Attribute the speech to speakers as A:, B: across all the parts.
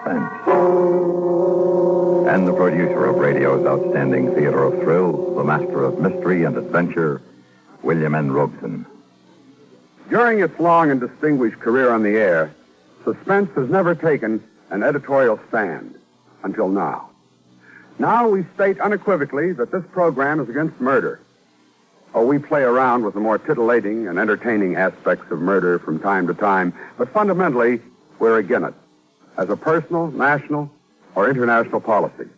A: Suspense. And the producer of radio's outstanding theater of thrills, the master of mystery and adventure, William N. Robeson.
B: During its long and distinguished career on the air, Suspense has never taken an editorial stand until now. Now we state unequivocally that this program is against murder. Oh, we play around with the more titillating and entertaining aspects of murder from time to time, but fundamentally, we're against it, as a personal, national, or international policy.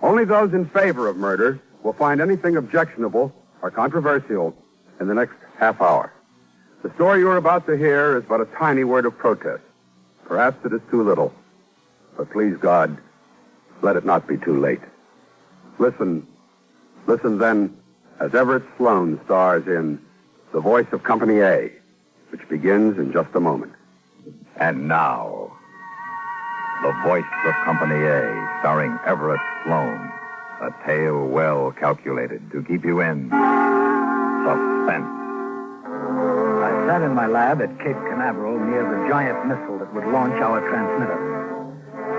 B: Only those in favor of murder will find anything objectionable or controversial in the next half hour. The story you're about to hear is but a tiny word of protest. Perhaps it is too little, but please God, let it not be too late. Listen then, as Everett Sloane stars in The Voice of Company A, which begins in just a moment.
A: And now, The Voice of Company A, starring Everett Sloane. A tale well calculated to keep you in suspense.
C: I sat in my lab at Cape Canaveral near the giant missile that would launch our transmitter.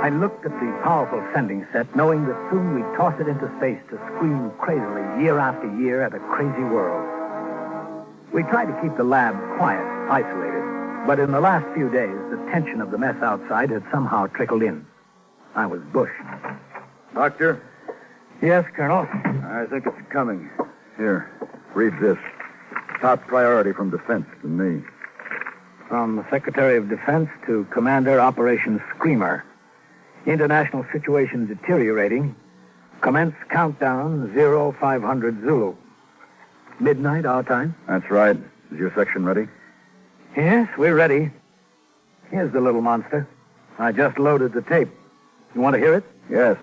C: I looked at the powerful sending set, knowing that soon we'd toss it into space to scream crazily year after year at a crazy world. We tried to keep the lab quiet, isolated, but in the last few days, the tension of the mess outside had somehow trickled in. I was bushed.
D: Doctor?
C: Yes, Colonel?
D: I think it's coming. Here, read this. Top priority from defense to me.
C: From the Secretary of Defense to Commander Operation Screamer. International situation deteriorating. Commence countdown 0500 Zulu. Midnight our time?
D: That's right. Is your section ready?
C: Yes, we're ready. Here's the little monster. I just loaded the tape. You want to hear it?
D: Yes.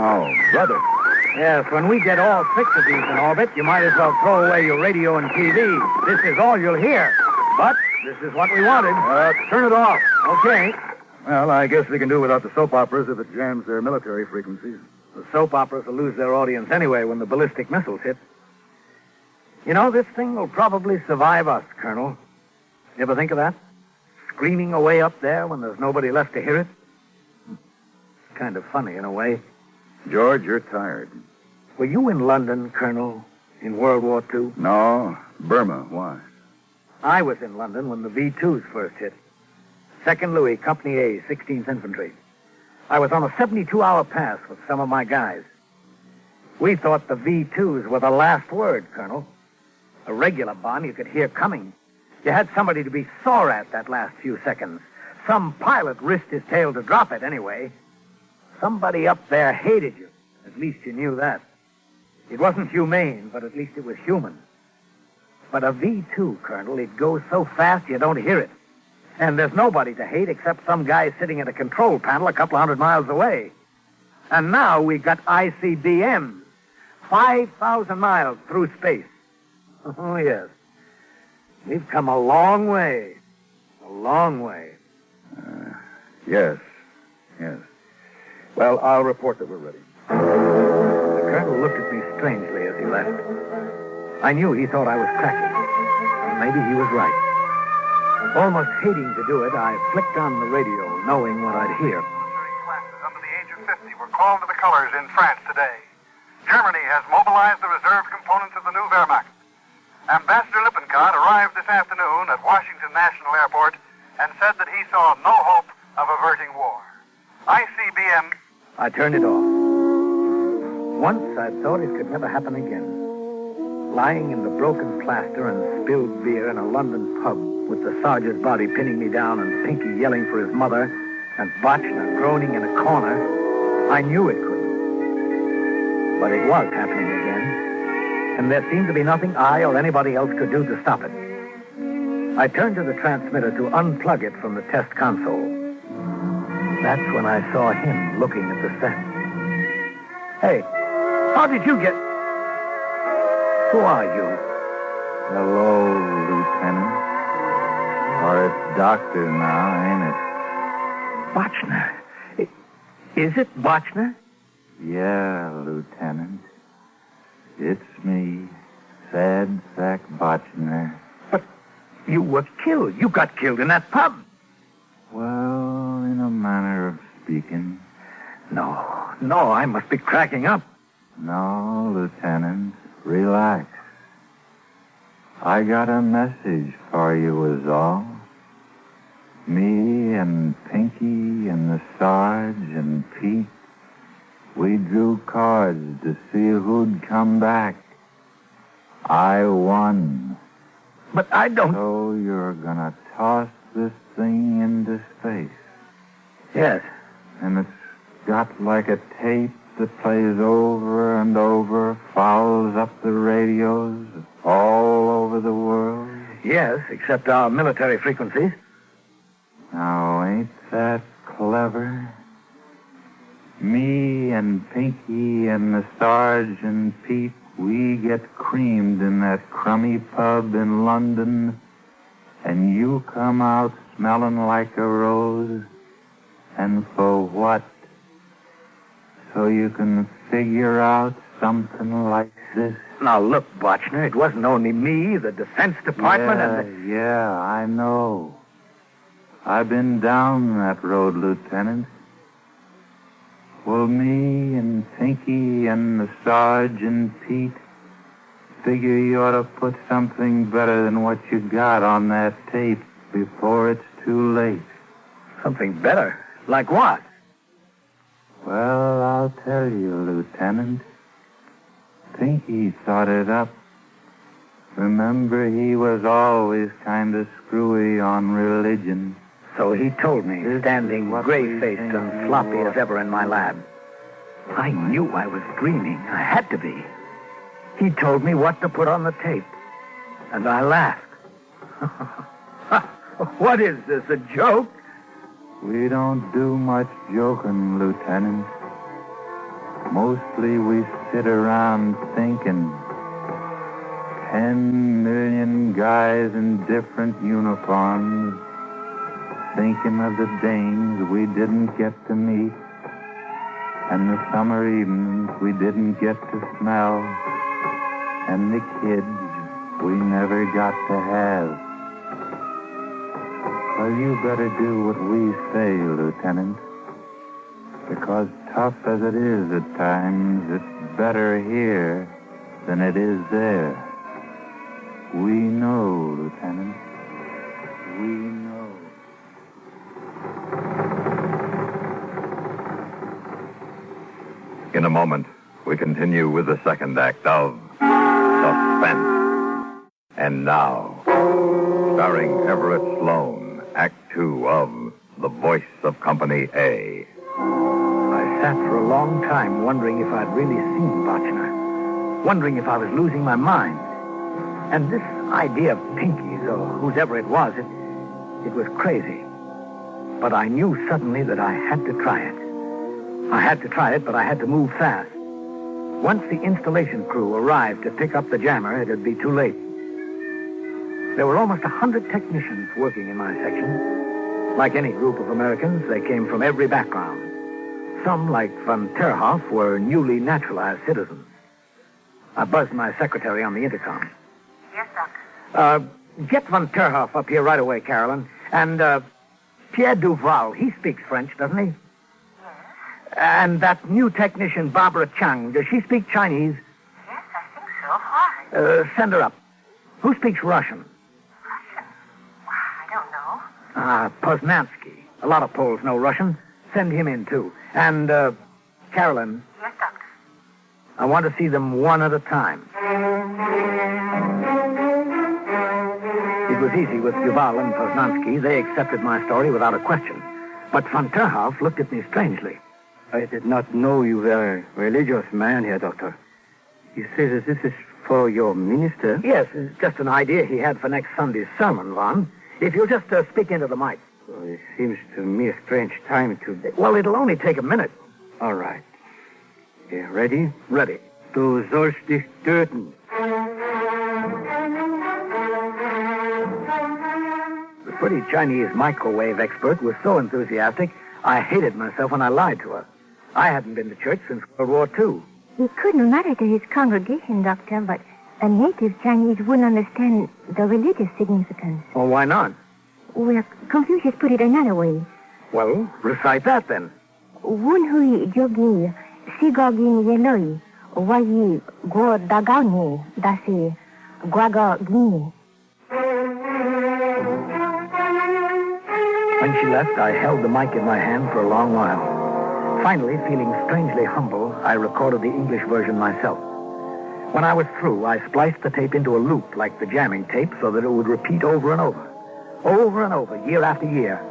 D: Oh, brother.
C: Yes, when we get all 6 of these in orbit, you might as well throw away your radio and TV. This is all you'll hear. But this is what we wanted.
D: Turn it off.
C: Okay.
D: Well, I guess we can do without the soap operas if it jams their military frequencies.
C: The soap operas will lose their audience anyway when the ballistic missiles hit. You know, this thing will probably survive us, Colonel. You ever think of that? Screaming away up there when there's nobody left to hear it? Kind of funny in a way.
D: George, you're tired.
C: Were you in London, Colonel, in World War II?
D: No, Burma. Why?
C: I was in London when the V-2s first hit. 2nd Louis, Company A, 16th Infantry. I was on a 72-hour pass with some of my guys. We thought the V-2s were the last word, Colonel. A regular bomb you could hear coming. You had somebody to be sore at that last few seconds. Some pilot risked his tail to drop it anyway. Somebody up there hated you. At least you knew that. It wasn't humane, but at least it was human. But a V-2, Colonel, it goes so fast you don't hear it. And there's nobody to hate except some guy sitting at a control panel a couple 100 miles away. And now we've got ICBMs, 5,000 miles through space. Oh, yes. We've come a long way. A long way.
D: Yes. Well, I'll report that we're ready.
C: The colonel looked at me strangely as he left. I knew he thought I was cracking. And maybe he was right. Almost hating to do it, I flicked on the radio, knowing what I'd hear.
E: Military classes under the age of 50 were called to the colors in France today. Germany has mobilized the reserve components of the new Wehrmacht. Ambassador Lippincott arrived this afternoon at Washington National Airport and said that he saw no hope of averting war. ICBM...
C: I turned it off. Once I thought it could never happen again. Lying in the broken plaster and spilled beer in a London pub with the sergeant's body pinning me down and Pinky yelling for his mother and Botchner groaning in a corner, I knew it couldn't. But it was happening again, and there seemed to be nothing I or anybody else could do to stop it. I turned to the transmitter to unplug it from the test console. That's when I saw him looking at the set. Hey, how did you get... Who are you?
A: Hello, Lieutenant. Or it's Doctor now, ain't it?
C: Botchner. Is it Botchner?
A: Yeah, Lieutenant. It's me,
F: sad sack Botchner.
C: But you were killed. You got killed in that pub.
F: Well, in a manner of speaking.
C: No, I must be cracking up.
F: No, Lieutenant, relax. I got a message for you was all. Me and Pinky and the Sarge and Pete, we drew cards to see who'd come back. I won.
C: But I don't...
F: So you're gonna toss this thing into space.
C: Yes.
F: And it's got like a tape that plays over and over, fouls up the radios all over the world.
C: Yes, except our military frequencies.
F: Now, ain't that clever? Me and Pinky and the Sarge and Pete, we get creamed in that crummy pub in London, and you come out smelling like a rose. And for what? So you can figure out something like this?
C: Now, look, Botchner, it wasn't only me, the Defense Department,
F: Yeah, I know. I've been down that road, Lieutenant. Well, me and Pinky and the Sarge and Pete figure you ought to put something better than what you got on that tape before it's too late.
C: Something better? Like what?
F: Well, I'll tell you, Lieutenant. Pinky thought it up. Remember, he was always kind of screwy on religion.
C: So he told me, standing gray-faced and sloppy as ever in my lab. I knew I was dreaming. I had to be. He told me what to put on the tape. And I laughed. What is this, a joke?
F: We don't do much joking, Lieutenant. Mostly we sit around thinking. 10 million guys in different uniforms, thinking of the dames we didn't get to meet, and the summer evenings we didn't get to smell, and the kids we never got to have. Well, you better do what we say, Lieutenant, because tough as it is at times, it's better here than it is there. We know, Lieutenant. We know.
A: In a moment, we continue with the second act of Suspense. And now, starring Everett Sloane, Act 2 of The Voice of Company A.
C: I sat for a long time wondering if I'd really seen Botchner, wondering if I was losing my mind. And this idea of Pinky's, or whoever it was, it was crazy. But I knew suddenly that I had to try it. I had to try it, but I had to move fast. Once the installation crew arrived to pick up the jammer, it'd be too late. There were almost 100 technicians working in my section. Like any group of Americans, they came from every background. Some, like von Terhoff, were newly naturalized citizens. I buzzed my secretary on the intercom.
G: Yes, Doctor.
C: Get von Terhoff up here right away, Carolyn. And, Pierre Duval, he speaks French, doesn't he?
G: Yes.
C: And that new technician, Barbara Chung, does she speak Chinese?
G: Yes, I think so. Why?
C: Send her up. Who speaks Russian?
G: Russian? I don't know.
C: Poznansky. A lot of Poles know Russian. Send him in, too. And, Carolyn.
G: Yes, Doctor.
C: I want to see them one at a time. It was easy with Duval and Poznansky. They accepted my story without a question. But von Terhoff looked at me strangely.
H: I did not know you were a religious man here, Doctor. You say that this is for your minister?
C: Yes, it's just an idea he had for next Sunday's sermon, Von. If you'll just speak into the mic.
H: Well, it seems to me a strange time to...
C: Well, it'll only take a minute.
H: All right. Okay, ready?
C: Ready.
H: Du sollst dich töten.
C: The pretty Chinese microwave expert was so enthusiastic, I hated myself when I lied to her. I hadn't been to church since World War II.
I: He couldn't matter to his congregation, Doctor, but
G: A native Chinese wouldn't understand the religious significance.
C: Well, why not?
G: Well, Confucius put it another way.
C: Well, recite that then.
G: Wun hui jogi, sigogin yeloi, wayi go dagauni, dasi guago gini.
C: When she left, I held the mic in my hand for a long while. Finally, feeling strangely humble, I recorded the English version myself. When I was through, I spliced the tape into a loop like the jamming tape so that it would repeat over and over, year after year.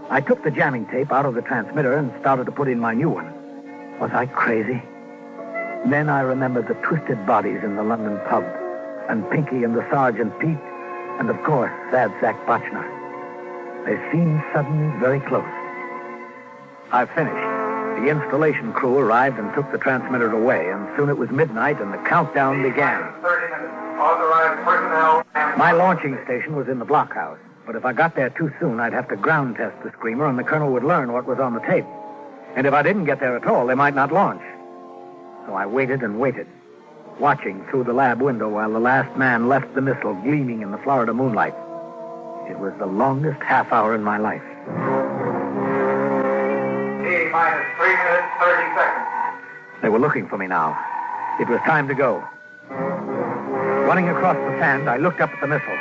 C: I took the jamming tape out of the transmitter and started to put in my new one. Was I crazy? Then I remembered the twisted bodies in the London pub, and Pinky and the Sergeant Pete, and of course, Sad Sack Botchner. They seemed suddenly very close. I finished. The installation crew arrived and took the transmitter away, and soon it was midnight and the countdown began.
E: 30 minutes. Authorized personnel.
C: My launching station was in the blockhouse, but if I got there too soon, I'd have to ground test the screamer and the colonel would learn what was on the tape. And if I didn't get there at all, they might not launch. So I waited and waited, watching through the lab window while the last man left the missile gleaming in the Florida moonlight. It was the longest half hour in my life.
E: T-minus 3 minutes, 30 seconds.
C: They were looking for me now. It was time to go. Running across the sand, I looked up at the missile.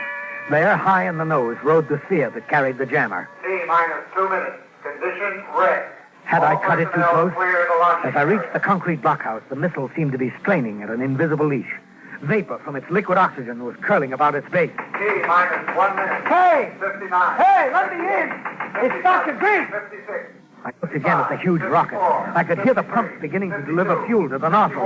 C: There, high in the nose, rode the sphere that carried the jammer.
E: T-minus 2 minutes. Condition red.
C: Had I cut it too close?
E: Clear the launch.
C: As I reached the concrete blockhouse, the missile seemed to be straining at an invisible leash. Vapor from its liquid oxygen was curling about its base.
E: T-minus 1 minute.
C: Hey!
E: 59.
C: Hey, let me in! It's Dr. Green!
E: 56.
C: I looked again at the huge rocket. I could hear the pumps beginning to deliver fuel to the nozzle.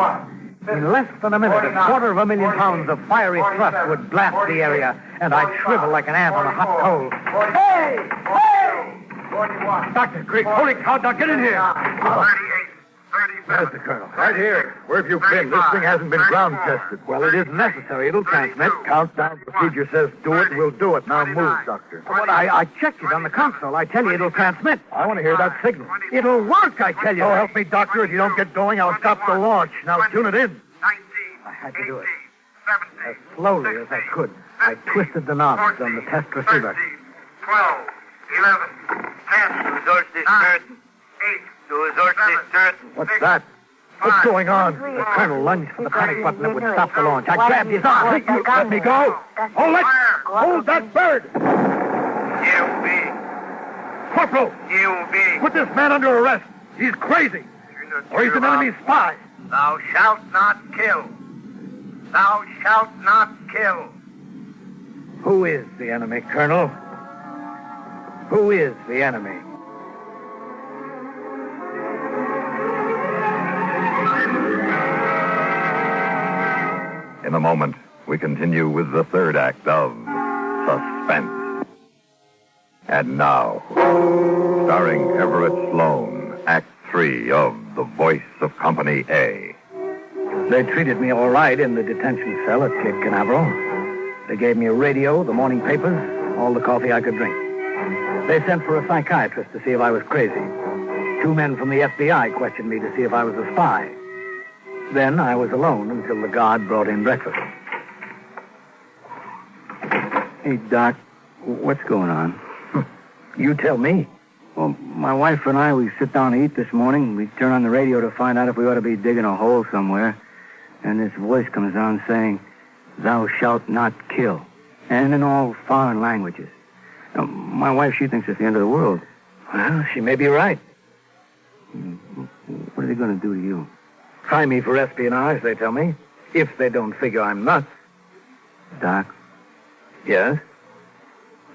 C: In less than a minute, 250,000 pounds of fiery thrust would blast the area, and I'd shrivel like an ant on a hot coal. Hey! Hey!
E: 41.
C: Dr. Green, holy cow, Doc, get in here!
E: 38. 37.
D: Where's the colonel? Right here. Where have you been? This thing hasn't been ground tested.
C: Well, it isn't necessary. It'll transmit. Countdown procedure says do it, we'll do it. Now move, Doctor. But I checked it on the console. I tell you, it'll transmit.
D: I want to hear that signal.
C: It'll work, I tell you.
D: Oh, help me, Doctor. If you don't get going, I'll stop the launch. Now tune it in.
E: 19.
C: I had to do it.
E: 17.
C: As slowly as I could, I twisted the knobs on the test receiver.
E: 12. 11. 10. 9. 8.
C: What's that?
D: What's going on?
C: The colonel lunged for the panic button that would stop the launch. I grabbed his arm.
D: You let me go. Hold it. Hold that bird. Corporal, put this man under arrest. He's crazy. Or he's an enemy spy.
E: Thou shalt not kill. Thou shalt not kill.
C: Who is the enemy, Colonel? Who is the enemy?
A: In a moment, we continue with the third act of Suspense. And now, starring Everett Sloane, Act 3 of The Voice of Company A.
C: They treated me all right in the detention cell at Cape Canaveral. They gave me a radio, the morning papers, all the coffee I could drink. They sent for a psychiatrist to see if I was crazy. 2 men from the FBI questioned me to see if I was a spy. Then I was alone until the guard brought in breakfast.
H: Hey, Doc, what's going on?
C: You tell me.
H: Well, my wife and I, we sit down to eat this morning. We turn on the radio to find out if we ought to be digging a hole somewhere. And this voice comes on saying, "Thou shalt not kill." And in all foreign languages. Now, my wife, she thinks it's the end of the world.
C: Well, she may be right.
H: What are they going to do to you?
C: Try me for espionage, they tell me, if they don't figure I'm nuts.
H: Doc,
C: Yes?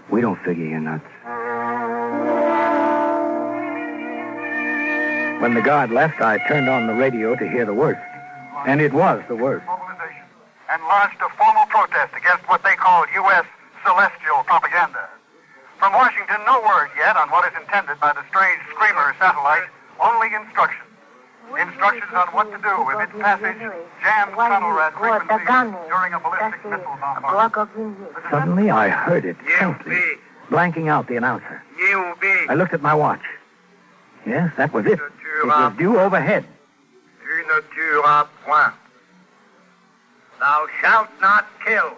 H: we don't figure you're nuts.
C: When the guard left, I turned on the radio to hear the worst. And it was the worst.
E: Mobilization and launched a formal protest against what they call U.S. celestial propaganda. From Washington, no word yet on what is intended by the strange Screamer satellite, only instructions. Instructions on what to do if its passage jams tunnel rat frequencies during a ballistic missile bombardment.
C: Suddenly, I heard it faintly, blanking out the announcer. I looked at my watch. Yes, that was it. It was due overhead.
E: Une heure à point.
C: Thou shalt not kill.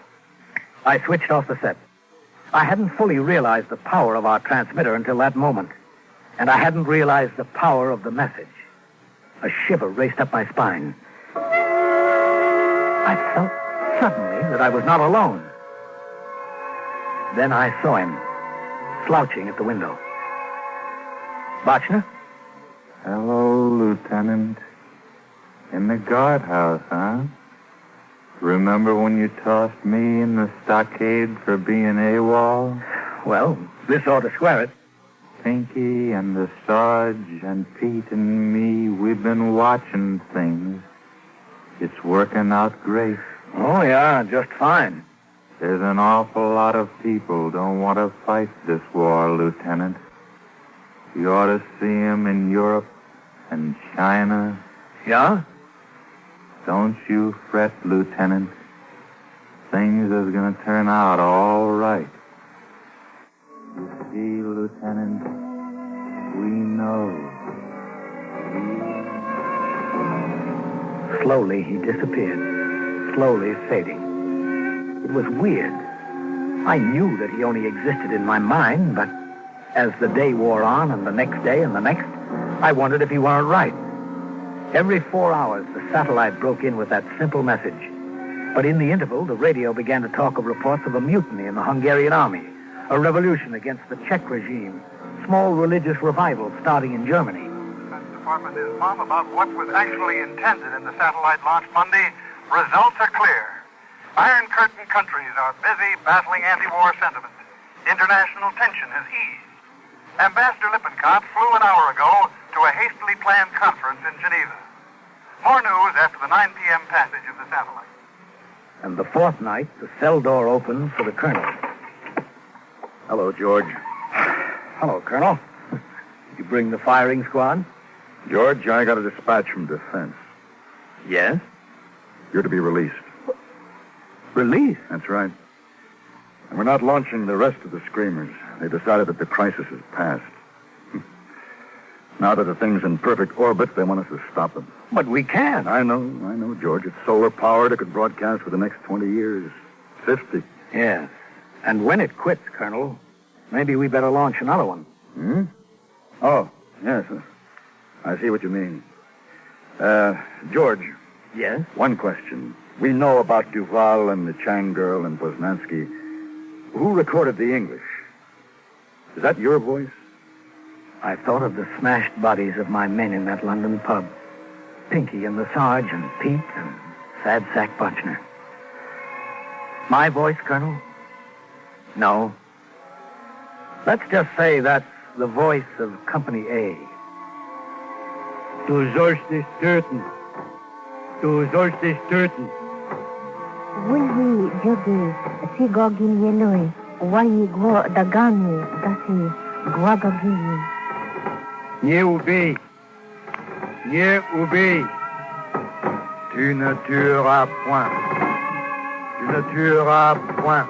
C: I switched off the set. I hadn't fully realized the power of our transmitter until that moment. And I hadn't realized the power of the message. A shiver raced up my spine. I felt suddenly that I was not alone. Then I saw him, slouching at the window. Bochner?
F: Hello, Lieutenant. In the guardhouse, huh? Remember when you tossed me in the stockade for being AWOL?
C: Well, this ought to square it.
F: Pinky and the Sarge and Pete and me, we've been watching things. It's working out great.
C: Oh, yeah, just fine.
F: There's an awful lot of people don't want to fight this war, Lieutenant. You ought to see 'em in Europe and China.
C: Yeah?
F: Don't you fret, Lieutenant. Things is going to turn out all right. You see, Lieutenant, we know.
C: Slowly, he disappeared. Slowly fading. It was weird. I knew that he only existed in my mind, but as the day wore on, and the next day, and the next, I wondered if he weren't right. Every 4 hours, the satellite broke in with that simple message. But in the interval, the radio began to talk of reports of a mutiny in the Hungarian army, a revolution against the Czech regime, small religious revivals starting in Germany.
E: The Defense Department is mum about what was actually intended in the satellite launch Monday. Results are clear. Iron Curtain countries are busy battling anti-war sentiment. International tension has eased. Ambassador Lippincott flew an hour ago to a hastily planned conference in Geneva. More news after the 9 p.m. passage of the satellite.
C: And the fourth night, the cell door opened for the colonel.
D: Hello, George.
C: Hello, Colonel. You bring the firing squad?
D: George, I got a dispatch from Defense.
C: Yes.
D: You're to be released.
C: Release?
D: That's right. And we're not launching the rest of the screamers. They decided that the crisis is past. Now that the thing's in perfect orbit, they want us to stop them.
C: But we can't.
D: I know, George. It's solar-powered. It could broadcast for the next 20 years. 50.
C: Yes. And when it quits, Colonel, maybe we better launch another one.
D: Oh, yes. I see what you mean. George.
C: Yes?
D: One question. We know about Duval and the Chang girl and Poznansky. Who recorded the English? Is that your voice?
C: I thought of the smashed bodies of my men in that London pub. Pinky and the Sarge and Pete and Sad Sack Bochner. My voice, Colonel? No. Let's just say that's the voice of Company A.
H: Du sollst dich töten. Du sollst dich töten.
G: Вульви джоги сигогин елой, ваи го дагами даси гвагагини.
H: Не убей. Не убей. Tu ne tueras point. Tu ne tueras point.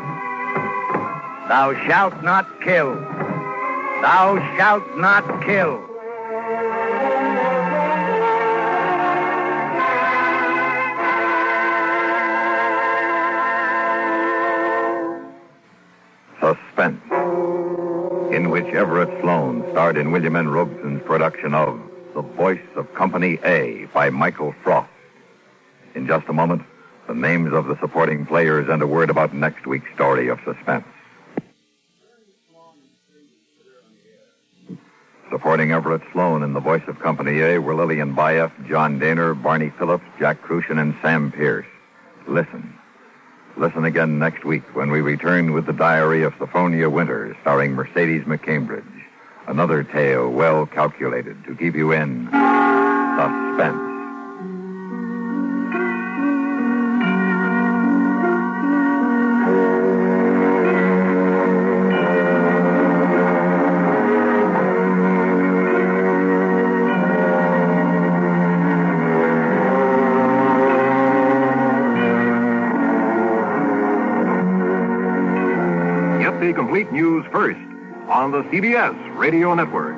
C: Thou shalt not kill. Thou shalt not kill.
A: Suspense, in which Everett Sloane starred in William N. Robeson's production of The Voice of Company A by Michael Frost. In just a moment, the names of the supporting players and a word about next week's story of Suspense. Supporting Everett Sloane in The Voice of Company A were Lillian Bayef, John Daner, Barney Phillips, Jack Crucian, and Sam Pierce. Listen. Listen again next week when we return with the Diary of Sophronia Winters, starring Mercedes McCambridge. Another tale well calculated to keep you in suspense.
I: Get the complete news first on the CBS Radio Network.